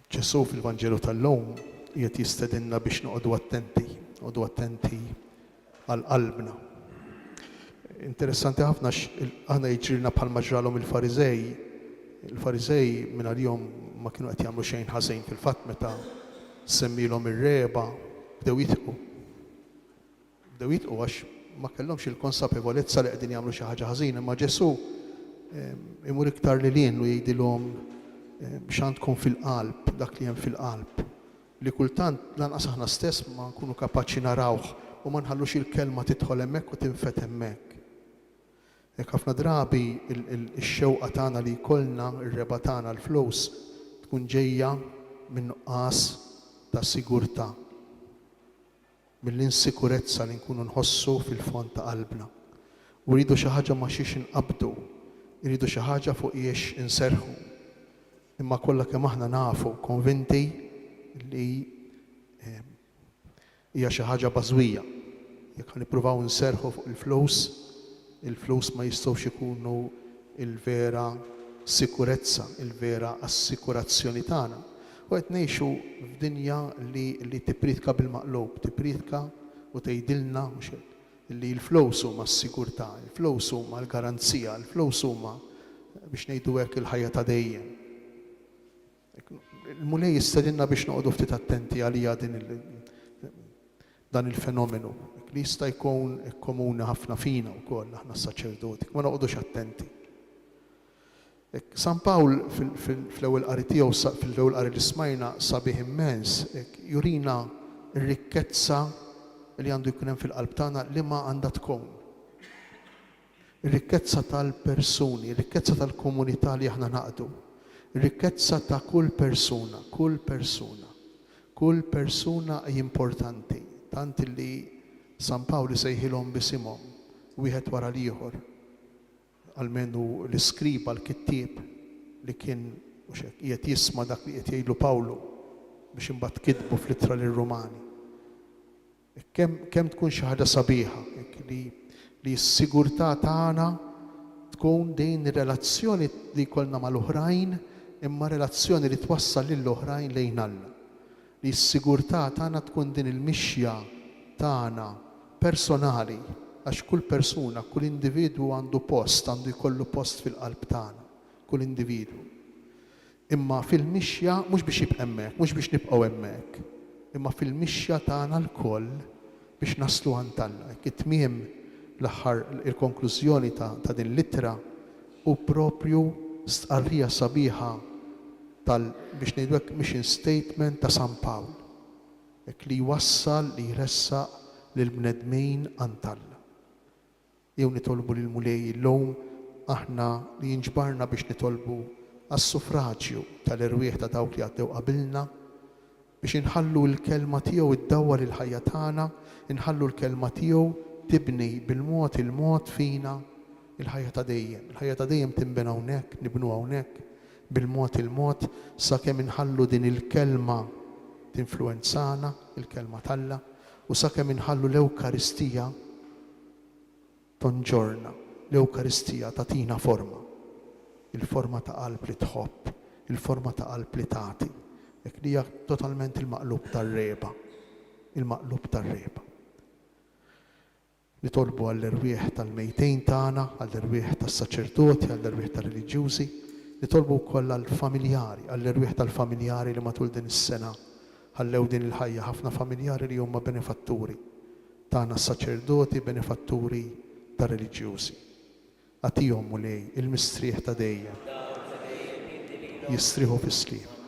Ġesu fil-Vanġelu tal-lum qiegħed jistedinna biex noqogħdu attenti għal qalbna. Interessanti ħafna aħna jiġrilna bħalma ġralhom il-Farizej. Il-Farizej minn għalihom ma kienu qed jagħmlu xejn ħażin fil-fatt meta semmilhom ir-reba bdew jitqu. Bdew jitqu għax ma kellhomx il-konsapevolezza li qegħdin jagħmlu xi ħaġa ħażina, imma Ġesu imur iktar lilien u jgħidilhom b'x'għandkom fil-qalb, dak li hemm fil-qalb. Li kultant lanqas aħna stess ma nkunu kapaċi narawh u ma nħallux il-kelma tidħol hemmhekk u tinfet hemmhekk. Hekk ħafna drabi ix-xewqa tagħna li jkollna ir-reba tagħna l-flus tkun ġejja minn nuqqas ta' sigurtà, mill-insikurezza li nkunu nħossu fil-fond ta' qalbna. U rridu xi ħaġa ma xiex inqabdu, rridu xi ħaġa fuq jiex inserħu. Imma kollha kemm aħna nafu konvinti li hija xi ħaġa bażwija. Jekk nippruvaw nserħu fuq il-flus ma jistgħux ikunu il-vera sikurezza, il-vera assikurazzjoni tagħna. U qed ngħixu f'dinja li tippridka bil-maqlub, tippridka u tgħidilna li l-flus huma s-sigurtà, il-flus huma l-garanzija, il-flus huma biex ngħidu hekk il-ħajja ta' dejjem. Il-mulej jistedinna biex noqogħdu ftit attenti għalija dan il-fenomenu li jista' jkun komuni ħafna fina wkoll aħna s-saċerdoti, ma noqogħdux attenti. San Pawl fl-ewwel qari tiegħu fil-ewwel qari li smajna sabiħ immens jurina r-rikkezza li għandu jkun hemm fil-qalb tagħna li ma għandha tkun. Ir-rikkezza tal-persuni, ir-rikkezza tal-komunità li aħna naqdu. Ir-rikkezza ta' kull persuna importanti, tant li San Pawl sejħilhom bisimhom wieħed wara l-ieħor. Almenu l-iskriba l-kittieb li kien qiegħed jisma' dak li qed jgħidu Pawlu biex imbagħad kitbu fl-ittra lir-Rumani. Kemm tkun xi ħaġa sabiħa li s-sigurtà tagħna tkun din ir-relazzjoni li jkollna mal-oħrajn imma relazzjoni li twassal lill-oħrajn lejn Alla. Li s-sigurtà tagħna tkun din il-mixja tagħna personali għax kull persuna, kull individwu għandu jkollu post fil-qalb tagħna, kull individwu. Imma fil-mixja mhux biex jibqa' hemmhekk, mhux biex nibqgħu hemmhekk, imma fil-mixja tagħna l-koll biex naslu għand Alla. It-tmiem l-aħħar il-konklużjoni ta' din l-ittra u propju stqarrija sabiħa biex ngħidu hekk mission statement ta' San Pawl. Li jwassal li jressaq lill-bnedmin għand Alla. Jew nitolbu lill-mulej illum aħna li jinġbarna biex nitolbu għas-suffraġġju tal-irwieħ ta' dawk li għaddew qabilna biex inħallu l-kelma tiegħu iddawwar il-ħajja tagħna, inħallu l-kelma tiegħu tibni bil-mod fina il-ħajja ta' dejjem. Il-ħajja ta' dejjem tinbena hawnhekk, nibnu hawnhekk bil-mod sakemm inħallu din il-kelma tinfluwenzana, il-kelma talla, u sakemm inħallu l-Ewkaristija tonġorna, l-Ewkaristija tagħtina forma. Il-forma ta' qalb li tħobb, il-forma ta' qalb li tagħti. Hekk li hija totalment il-maqlub tar-reba. Il-maqlub tar-reba. Nitolbu għall-irwieħ tal-mejtejn tagħna, għall-irwieħ tas-saċerdoti, għall-irwieħ tar-reliġjużi, nitolbu wkoll għall-familjari, għall-irwieħ tal-familjari li matul din is-sena ħallew din il-ħajja ħafna familjari li huma benefatturi tagħna s-saċerdoti, benefatturi tar-reliġjużi. Għatihom mulej il-mistrieħ ta' dejjem. Jistrieħu fis-sliem.